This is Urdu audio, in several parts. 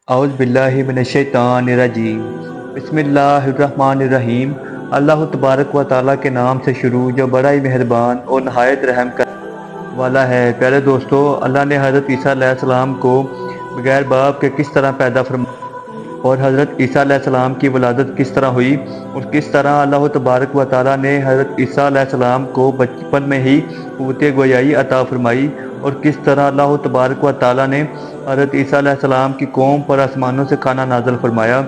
اعوذ باللہ من الشیطان الرجیم بسم اللہ الرحمن الرحیم۔ اللہ تبارک و تعالیٰ کے نام سے شروع جو بڑا ہی مہربان اور نہایت رحم کرنے والا ہے۔ پیارے دوستو، اللہ نے حضرت عیسیٰ علیہ السلام کو بغیر باپ کے کس طرح پیدا فرمایا اور حضرت عیسیٰ علیہ السلام کی ولادت کس طرح ہوئی، اور کس طرح اللہ تبارک و تعالیٰ نے حضرت عیسیٰ علیہ السلام کو بچپن میں ہی قوت گویائی عطا فرمائی، اور کس طرح اللہ تبارک و تعالیٰ نے حضرت عیسیٰ علیہ السلام کی قوم پر آسمانوں سے کھانا نازل فرمایا،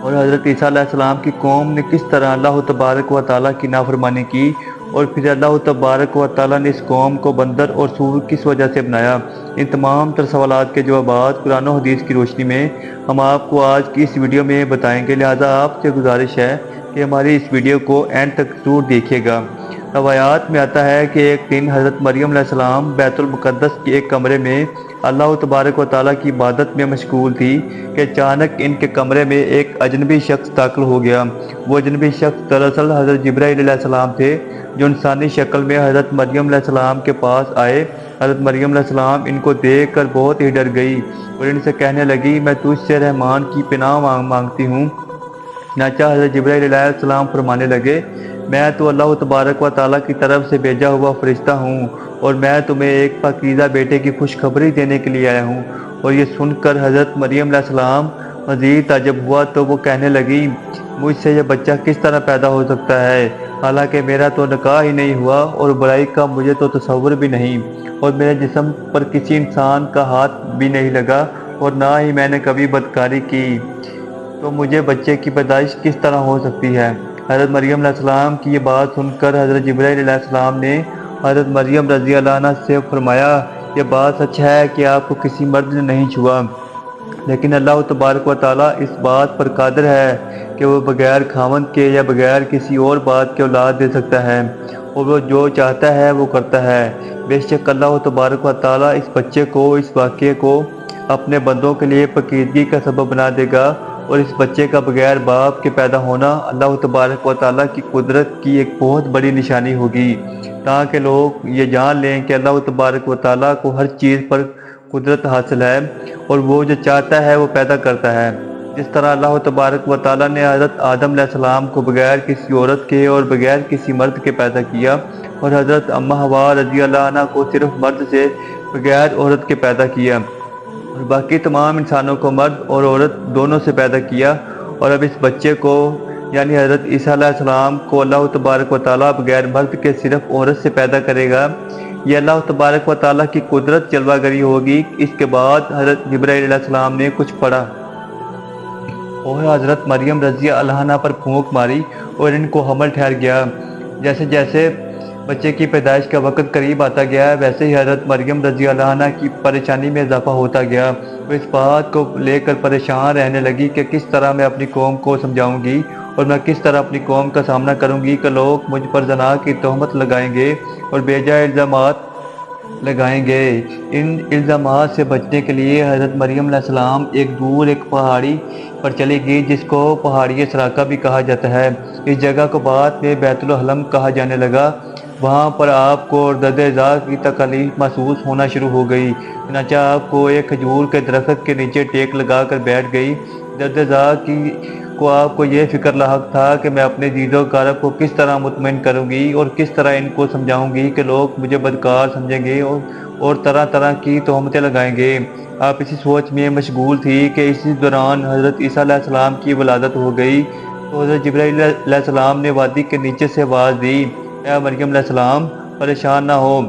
اور حضرت عیسیٰ علیہ السلام کی قوم نے کس طرح اللہ تبارک و تعالیٰ کی نافرمانی کی، اور پھر اللہ تبارک و تعالیٰ نے اس قوم کو بندر اور سور کس وجہ سے بنایا۔ ان تمام تر سوالات کے جوابات قرآن و حدیث کی روشنی میں ہم آپ کو آج کی اس ویڈیو میں بتائیں گے، لہٰذا آپ سے گزارش ہے کہ ہماری اس ویڈیو کو اینڈ تک ضرور دیکھیے گا۔ روایات میں آتا ہے کہ ایک دن حضرت مریم علیہ السلام بیت المقدس کے ایک کمرے میں اللہ تبارک و تعالیٰ کی عبادت میں مشغول تھی کہ اچانک ان کے کمرے میں ایک اجنبی شخص داخل ہو گیا۔ وہ اجنبی شخص دراصل حضرت جبرائیل علیہ السلام تھے، جو انسانی شکل میں حضرت مریم علیہ السلام کے پاس آئے۔ حضرت مریم علیہ السلام ان کو دیکھ کر بہت ہی ڈر گئی اور ان سے کہنے لگی، میں تجھ سے رحمان کی پناہ مانگتی ہوں۔ چنانچہ حضرت جبرائیل علیہ السلام فرمانے لگے، میں تو اللہ تبارک و تعالیٰ کی طرف سے بھیجا ہوا فرشتہ ہوں، اور میں تمہیں ایک پاکیزہ بیٹے کی خوشخبری دینے کے لیے آیا ہوں۔ اور یہ سن کر حضرت مریم علیہ السلام مزید تعجب ہوا تو وہ کہنے لگی، مجھ سے یہ بچہ کس طرح پیدا ہو سکتا ہے، حالانکہ میرا تو نکاح ہی نہیں ہوا اور برائی کا مجھے تو تصور بھی نہیں، اور میرے جسم پر کسی انسان کا ہاتھ بھی نہیں لگا، اور نہ ہی میں نے کبھی بدکاری کی، تو مجھے بچے کی پیدائش کس طرح ہو سکتی ہے۔ حضرت مریم علیہ السلام کی یہ بات سن کر حضرت جبرائیل علیہ السلام نے حضرت مریم رضی اللہ عنہ سے فرمایا، یہ بات سچ ہے کہ آپ کو کسی مرد نے نہیں چھوا، لیکن اللہ تبارک و تعالیٰ اس بات پر قادر ہے کہ وہ بغیر خاوند کے یا بغیر کسی اور بات کے اولاد دے سکتا ہے، اور وہ جو چاہتا ہے وہ کرتا ہے۔ بے شک اللہ تبارک و تعالیٰ اس بچے کو، اس واقعے کو اپنے بندوں کے لیے پکیزگی کا سبب بنا دے گا، اور اس بچے کا بغیر باپ کے پیدا ہونا اللہ تبارک و تعالیٰ کی قدرت کی ایک بہت بڑی نشانی ہوگی، تاکہ لوگ یہ جان لیں کہ اللہ تبارک و تعالیٰ کو ہر چیز پر قدرت حاصل ہے، اور وہ جو چاہتا ہے وہ پیدا کرتا ہے۔ جس طرح اللہ تبارک و تعالیٰ نے حضرت آدم علیہ السلام کو بغیر کسی عورت کے اور بغیر کسی مرد کے پیدا کیا، اور حضرت اماں حوا رضی اللہ عنہ کو صرف مرد سے بغیر عورت کے پیدا کیا، اور باقی تمام انسانوں کو مرد اور عورت دونوں سے پیدا کیا، اور اب اس بچے کو یعنی حضرت عیسیٰ علیہ السلام کو اللہ تبارک و تعالیٰ بغیر مرد کے صرف عورت سے پیدا کرے گا۔ یہ اللہ تبارک و تعالیٰ کی قدرت جلوہ گری ہوگی۔ اس کے بعد حضرت جبرائیل علیہ السلام نے کچھ پڑھا اور حضرت مریم رضی اللہ عنہ پر پھونک ماری اور ان کو حمل ٹھہر گیا۔ جیسے جیسے بچے کی پیدائش کا وقت قریب آتا گیا، ویسے ہی حضرت مریم رضی اللہ عنہ کی پریشانی میں اضافہ ہوتا گیا۔ وہ اس بات کو لے کر پریشان رہنے لگی کہ کس طرح میں اپنی قوم کو سمجھاؤں گی، اور میں کس طرح اپنی قوم کا سامنا کروں گی کہ لوگ مجھ پر زنا کی تہمت لگائیں گے اور بے جا الزامات لگائیں گے۔ ان الزامات سے بچنے کے لیے حضرت مریم علیہ السلام ایک پہاڑی پر چلی گئی، جس کو پہاڑی سراقہ بھی کہا جاتا ہے۔ اس جگہ کو بعد میں بیت الحلم کہا جانے لگا۔ وہاں پر آپ کو درد ذا کی تکلیف محسوس ہونا شروع ہو گئی، چنانچہ آپ کو ایک کھجور کے درخت کے نیچے ٹیک لگا کر بیٹھ گئی۔ درد ذا کو آپ کو یہ فکر لاحق تھا کہ میں اپنے عزیز و اقارب کو کس طرح مطمئن کروں گی اور کس طرح ان کو سمجھاؤں گی کہ لوگ مجھے بدکار سمجھیں گے اور طرح طرح کی تہمتیں لگائیں گے۔ آپ اسی سوچ میں مشغول تھی کہ اسی دوران حضرت عیسیٰ علیہ السلام کی ولادت ہو گئی، تو حضرت جبرائیل علیہ السلام نے وادی کے نیچے سے آواز دی، اے مریم علیہ السلام، پریشان نہ ہو،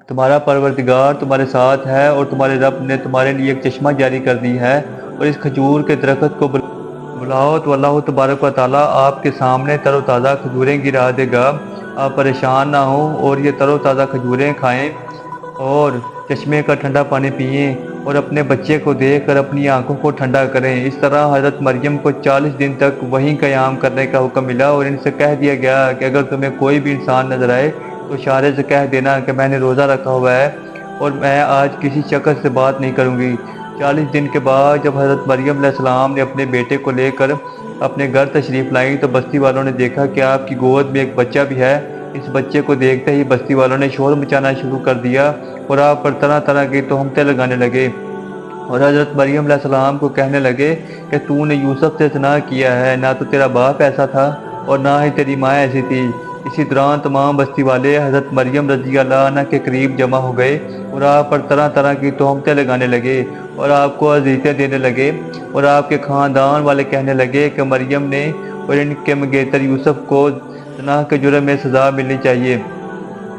تمہارا پروردگار تمہارے ساتھ ہے، اور تمہارے رب نے تمہارے لیے ایک چشمہ جاری کر دی ہے، اور اس کھجور کے درخت کو بلاؤ تو اللہ تبارک و تعالیٰ آپ کے سامنے تر و تازہ کھجوریں گرا دے گا۔ آپ پریشان نہ ہوں اور یہ تر و تازہ کھجوریں کھائیں اور چشمے کا ٹھنڈا پانی پئیں، اور اپنے بچے کو دیکھ کر اپنی آنکھوں کو ٹھنڈا کریں۔ اس طرح حضرت مریم کو 40 دن تک وحی قیام کرنے کا حکم ملا، اور ان سے کہہ دیا گیا کہ اگر تمہیں کوئی بھی انسان نظر آئے تو اشارے سے کہہ دینا کہ میں نے روزہ رکھا ہوا ہے اور میں آج کسی شخص سے بات نہیں کروں گی۔ 40 دن کے بعد جب حضرت مریم علیہ السلام نے اپنے بیٹے کو لے کر اپنے گھر تشریف لائیں تو بستی والوں نے دیکھا کہ آپ کی گود میں ایک بچہ بھی ہے۔ اس بچے کو دیکھتے ہی بستی والوں نے شور مچانا شروع کر دیا اور آپ پر طرح طرح کی تہمتیں لگانے لگے، اور حضرت مریم علیہ السلام کو کہنے لگے کہ تو نے یوسف سے زنا کیا ہے، نہ تو تیرا باپ ایسا تھا اور نہ ہی تیری ماں ایسی تھی۔ اسی دوران تمام بستی والے حضرت مریم رضی اللہ عنہ کے قریب جمع ہو گئے اور آپ پر طرح طرح کی تہمتیں لگانے لگے اور آپ کو اذیتیں دینے لگے، اور آپ کے خاندان والے کہنے لگے کہ مریم نے اور ان کے منگیتر یوسف کو زنا کے جرم میں سزا ملنی چاہیے۔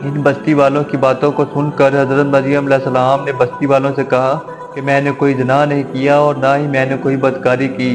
ان بستی والوں کی باتوں کو سن کر حضرت مریم علیہ السلام نے بستی والوں سے کہا کہ میں نے کوئی زنا نہیں کیا اور نہ ہی میں نے کوئی بدکاری کی۔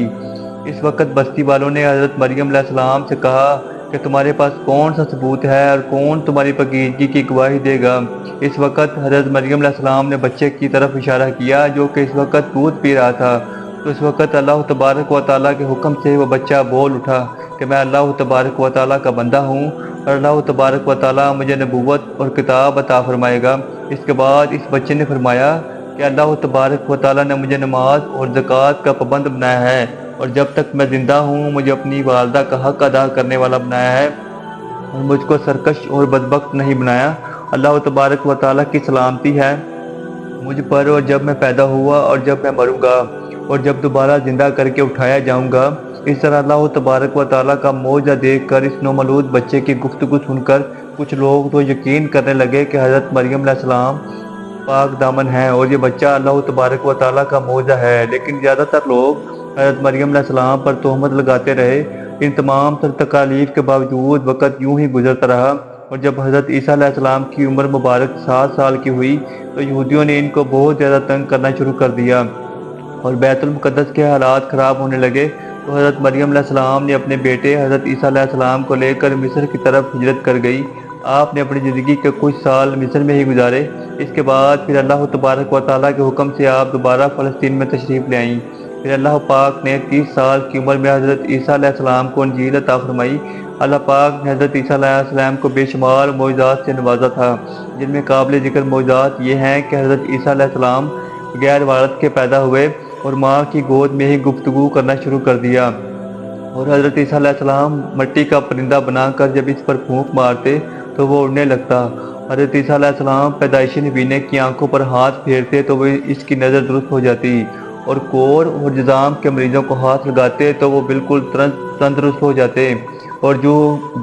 اس وقت بستی والوں نے حضرت مریم علیہ السلام سے کہا کہ تمہارے پاس کون سا ثبوت ہے اور کون تمہاری پاکیزگی کی گواہی دے گا؟ اس وقت حضرت مریم علیہ السلام نے بچے کی طرف اشارہ کیا جو کہ اس وقت دودھ پی رہا تھا۔ تو اس وقت اللہ تبارک و تعالیٰ کے حکم سے وہ بچہ بول اٹھا کہ میں اللہ تبارک و تعالیٰ کا بندہ ہوں اور اللہ تبارک و تعالیٰ مجھے نبوت اور کتاب عطا فرمائے گا۔ اس کے بعد اس بچے نے فرمایا کہ اللہ تبارک و تعالیٰ نے مجھے نماز اور زکوٰۃ کا پابند بنایا ہے، اور جب تک میں زندہ ہوں مجھے اپنی والدہ کا حق ادا کرنے والا بنایا ہے اور مجھ کو سرکش اور بدبخت نہیں بنایا۔ اللہ تبارک و تعالیٰ کی سلامتی ہے مجھ پر، اور جب میں پیدا ہوا اور جب میں مروں گا اور جب دوبارہ زندہ کر کے اٹھایا جاؤں گا۔ اس طرح اللہ تبارک و تعالیٰ کا معجزہ دیکھ کر اس نومولود بچے کی گفتگو سن کر کچھ لوگ تو یقین کرنے لگے کہ حضرت مریم علیہ السلام پاک دامن ہے اور یہ بچہ اللہ تبارک و تعالیٰ کا معجزہ ہے، لیکن زیادہ تر لوگ حضرت مریم علیہ السلام پر تہمت لگاتے رہے۔ ان تمام تر تکالیف کے باوجود وقت یوں ہی گزرتا رہا، اور جب حضرت عیسیٰ علیہ السلام کی عمر مبارک 7 سال کی ہوئی تو یہودیوں نے ان کو بہت زیادہ تنگ کرنا شروع کر دیا اور بیت المقدس کے حالات خراب ہونے لگے۔ تو حضرت مریم علیہ السلام نے اپنے بیٹے حضرت عیسیٰ علیہ السلام کو لے کر مصر کی طرف ہجرت کر گئی۔ آپ نے اپنی زندگی کے کچھ سال مصر میں ہی گزارے۔ اس کے بعد پھر اللہ تبارک و تعالیٰ کے حکم سے آپ دوبارہ فلسطین میں تشریف لے آئیں۔ پھر اللہ پاک نے 30 سال کی عمر میں حضرت عیسیٰ علیہ السلام کو انجیل عطا فرمائی۔ اللہ پاک نے حضرت عیسیٰ علیہ السلام کو بے شمار معجزات سے نوازا تھا، جن میں قابل ذکر معجزات یہ ہیں کہ حضرت عیسیٰ علیہ السلام غیر والد کے پیدا ہوئے اور ماں کی گود میں ہی گفتگو کرنا شروع کر دیا، اور حضرت عیسیٰ علیہ السلام مٹی کا پرندہ بنا کر جب اس پر پھونک مارتے تو وہ اڑنے لگتا۔ حضرت عیسیٰ علیہ السلام پیدائشی نبینے کی آنکھوں پر ہاتھ پھیرتے تو وہ اس کی نظر درست ہو جاتی، اور کور اور جذام کے مریضوں کو ہاتھ لگاتے تو وہ بالکل تندرست ہو جاتے، اور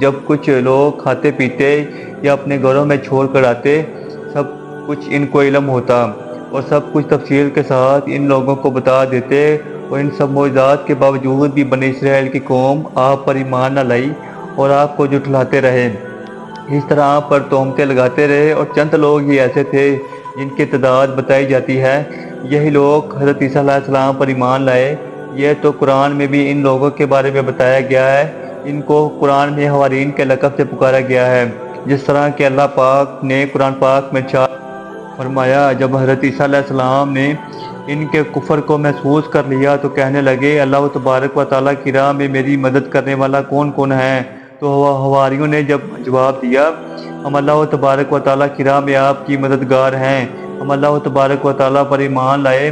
جب کچھ لوگ کھاتے پیتے یا اپنے گھروں میں چھوڑ کر آتے، سب کچھ ان کو علم ہوتا اور سب کچھ تفصیل کے ساتھ ان لوگوں کو بتا دیتے، اور ان سب معجزات کے باوجود بھی بنی اسرائیل کی قوم آپ پر ایمان نہ لائی اور آپ کو جھٹلاتے رہے۔ اس طرح آپ پر تہمتیں لگاتے رہے، اور چند لوگ ہی ایسے تھے جن کی تعداد بتائی جاتی ہے، یہی لوگ حضرت عیسیٰ علیہ السلام پر ایمان لائے۔ یہ تو قرآن میں بھی ان لوگوں کے بارے میں بتایا گیا ہے۔ ان کو قرآن میں حوارین کے لقب سے پکارا گیا ہے، جس طرح کہ اللہ پاک نے قرآن پاک میں ارشاد فرمایا، جب حضرت عیسیٰ علیہ السلام نے ان کے کفر کو محسوس کر لیا تو کہنے لگے اللہ تبارک و تعالیٰ کی راہ میں میری مدد کرنے والا کون کون ہے؟ تو حواریوں نے جب جواب دیا، ہم اللہ تبارک و تعالیٰ کی راہ میں آپ کی مددگار ہیں، ہم اللہ تبارک و تعالیٰ پر ایمان لائے۔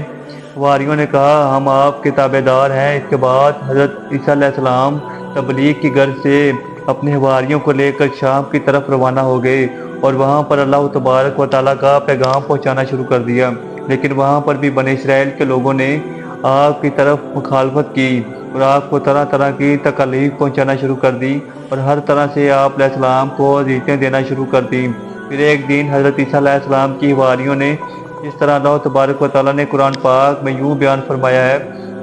حواریوں نے کہا ہم آپ کے تابع دار ہیں۔ اس کے بعد حضرت عیسیٰ علیہ السلام تبلیغ کی غرض سے اپنے حواریوں کو لے کر شام کی طرف روانہ ہو گئے اور وہاں پر اللہ تبارک و تعالیٰ کا پیغام پہنچانا شروع کر دیا، لیکن وہاں پر بھی بنی اسرائیل کے لوگوں نے آپ کی طرف مخالفت کی اور آپ کو طرح طرح کی تکالیف پہنچانا شروع کر دی اور ہر طرح سے آپ علیہ السلام کو اذیتیں دینا شروع کر دی۔ پھر ایک دن حضرت عیسیٰ علیہ السلام کی حواریوں نے جس طرح اللہ تبارک و تعالیٰ نے قرآن پاک میں یوں بیان فرمایا ہے،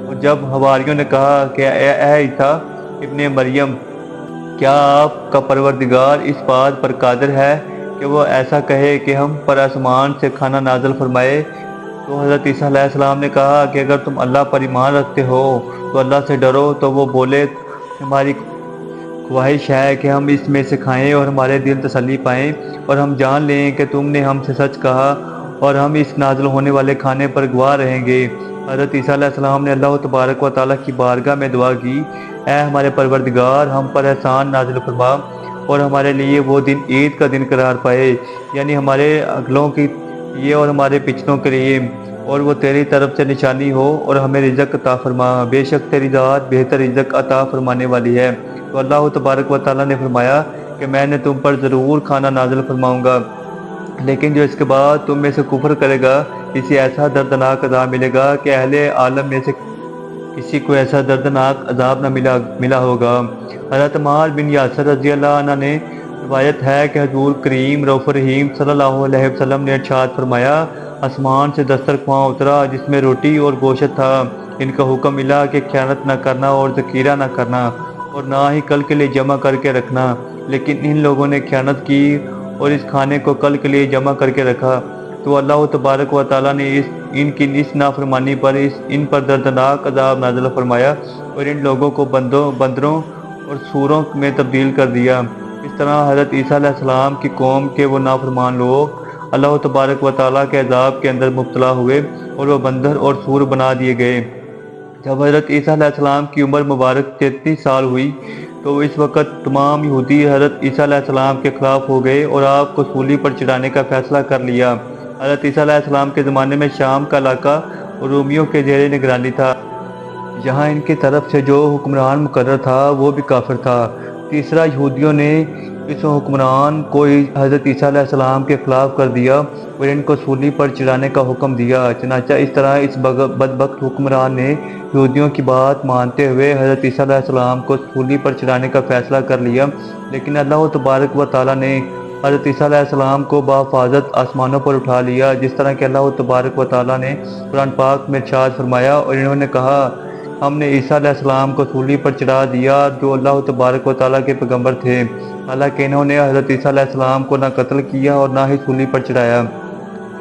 اور جب حواریوں نے کہا کہ اے عیسیٰ ابن مریم، کیا آپ کا پروردگار اس بات پر قادر ہے کہ وہ ایسا کہے کہ ہم پر آسمان سے کھانا نازل فرمائے؟ تو حضرت عیسیٰ علیہ السلام نے کہا کہ اگر تم اللہ پر ایمان رکھتے ہو تو اللہ سے ڈرو۔ تو وہ بولے ہماری خواہش ہے کہ ہم اس میں سے کھائیں اور ہمارے دل تسلی پائیں اور ہم جان لیں کہ تم نے ہم سے سچ کہا اور ہم اس نازل ہونے والے کھانے پر گواہ رہیں گے۔ حضرت عیسیٰ علیہ السلام نے اللہ تبارک و تعالیٰ کی بارگاہ میں دعا کی، اے ہمارے پروردگار ہم پر احسان نازل فرما اور ہمارے لیے وہ دن عید کا دن قرار پائے، یعنی ہمارے اگلوں کے لیے اور ہمارے پچھلوں کے لیے، اور وہ تیری طرف سے نشانی ہو اور ہمیں رزق عطا فرما، بے شک تیری ذات بہتر رزق عطا فرمانے والی ہے۔ تو اللہ تبارک و تعالیٰ نے فرمایا کہ میں نے تم پر ضرور کھانا نازل فرماؤں گا، لیکن جو اس کے بعد تم میں سے کفر کرے گا اسے ایسا دردناک عذاب ملے گا کہ اہل عالم میں سے کسی کو ایسا دردناک عذاب نہ ملا ہوگا۔ حضرت عمار بن یاسر رضی اللہ عنہ نے روایت ہے کہ حضور کریم رؤوف الرحیم صلی اللہ علیہ وسلم نے ارشاد فرمایا، آسمان سے دسترخواں اترا جس میں روٹی اور گوشت تھا۔ ان کا حکم ملا کہ خیانت نہ کرنا اور ذخیرہ نہ کرنا اور نہ ہی کل کے لیے جمع کر کے رکھنا، لیکن ان لوگوں نے خیانت کی اور اس کھانے کو کل کے لیے جمع کر کے رکھا، تو اللہ تبارک و تعالیٰ نے ان کی اس نافرمانی پر ان پر دردناک عذاب نازل فرمایا اور ان لوگوں کو بندروں اور سوروں میں تبدیل کر دیا۔ اس طرح حضرت عیسیٰ علیہ السلام کی قوم کے وہ نافرمان لوگ اللہ تبارک و تعالیٰ کے عذاب کے اندر مبتلا ہوئے اور وہ بندر اور سور بنا دیے گئے۔ جب حضرت عیسیٰ علیہ السلام کی عمر مبارک 33 سال ہوئی تو اس وقت تمام یہودی حضرت عیسیٰ علیہ السلام کے خلاف ہو گئے اور آپ کو سولی پر چڑھانے کا فیصلہ کر لیا۔ حضرت عیسیٰ علیہ السلام کے زمانے میں شام کا علاقہ رومیوں کے زیر نگرانی تھا، جہاں ان کی طرف سے جو حکمران مقرر تھا وہ بھی کافر تھا۔ تیسرا، یہودیوں نے اس حکمران کو حضرت عیسیٰ علیہ السلام کے خلاف کر دیا اور ان کو سولی پر چڑھانے کا حکم دیا۔ چنانچہ اس طرح اس بدبخت حکمران نے یہودیوں کی بات مانتے ہوئے حضرت عیسیٰ علیہ السلام کو سولی پر چڑھانے کا فیصلہ کر لیا، لیکن اللہ تبارک و تعالیٰ نے حضرت عیسیٰ علیہ السلام کو بحفاظت آسمانوں پر اٹھا لیا، جس طرح کہ اللہ تبارک و تعالیٰ نے قرآن پاک میں ارشاد فرمایا، اور انہوں نے کہا ہم نے عیسیٰ علیہ السلام کو سولی پر چڑھا دیا جو اللہ تبارک و تعالیٰ کے پیغمبر تھے، حالانکہ انہوں نے حضرت عیسیٰ علیہ السلام کو نہ قتل کیا اور نہ ہی سولی پر چڑھایا،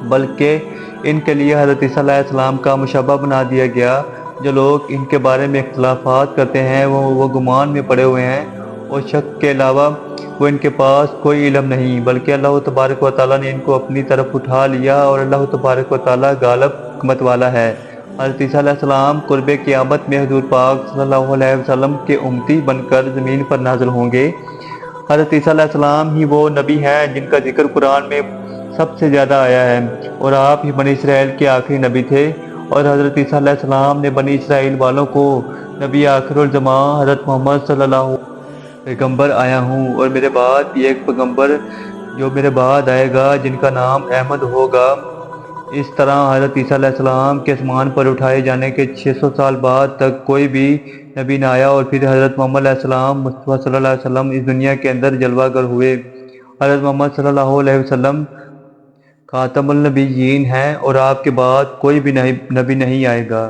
بلکہ ان کے لیے حضرت عیسیٰ علیہ السلام کا مشابہ بنا دیا گیا۔ جو لوگ ان کے بارے میں اختلافات کرتے ہیں وہ گمان میں پڑے ہوئے ہیں اور شک کے علاوہ وہ ان کے پاس کوئی علم نہیں، بلکہ اللہ تبارک و تعالیٰ نے ان کو اپنی طرف اٹھا لیا اور اللہ تبارک و تعالیٰ غالب حکمت والا ہے۔ حضرت عیسیٰ علیہ السلام قرب قیامت میں حضور پاک صلی اللہ علیہ وسلم کے امتی بن کر زمین پر نازل ہوں گے۔ حضرت عیسیٰ علیہ السلام ہی وہ نبی ہیں جن کا ذکر قرآن میں سب سے زیادہ آیا ہے، اور آپ ہی بنی اسرائیل کے آخری نبی تھے، اور حضرت عیسیٰ علیہ السلام نے بنی اسرائیل والوں کو نبی آخر الزمان حضرت محمد صلی اللہ علیہ وسلم پیغمبر آیا ہوں، اور میرے بعد بھی ایک پیغمبر جو میرے بعد آئے گا جن کا نام احمد ہوگا۔ اس طرح حضرت عیسیٰ علیہ السلام کے آسمان پر اٹھائے جانے کے 600 سال بعد تک کوئی بھی نبی نہ آیا، اور پھر حضرت محمد علیہ السلام مصطفیٰ صلی اللہ علیہ وسلم اس دنیا کے اندر جلوہ گر ہوئے۔ حضرت محمد صلی اللہ علیہ وسلم خاتم النبیین ہیں اور آپ کے بعد کوئی بھی نبی نہیں آئے گا۔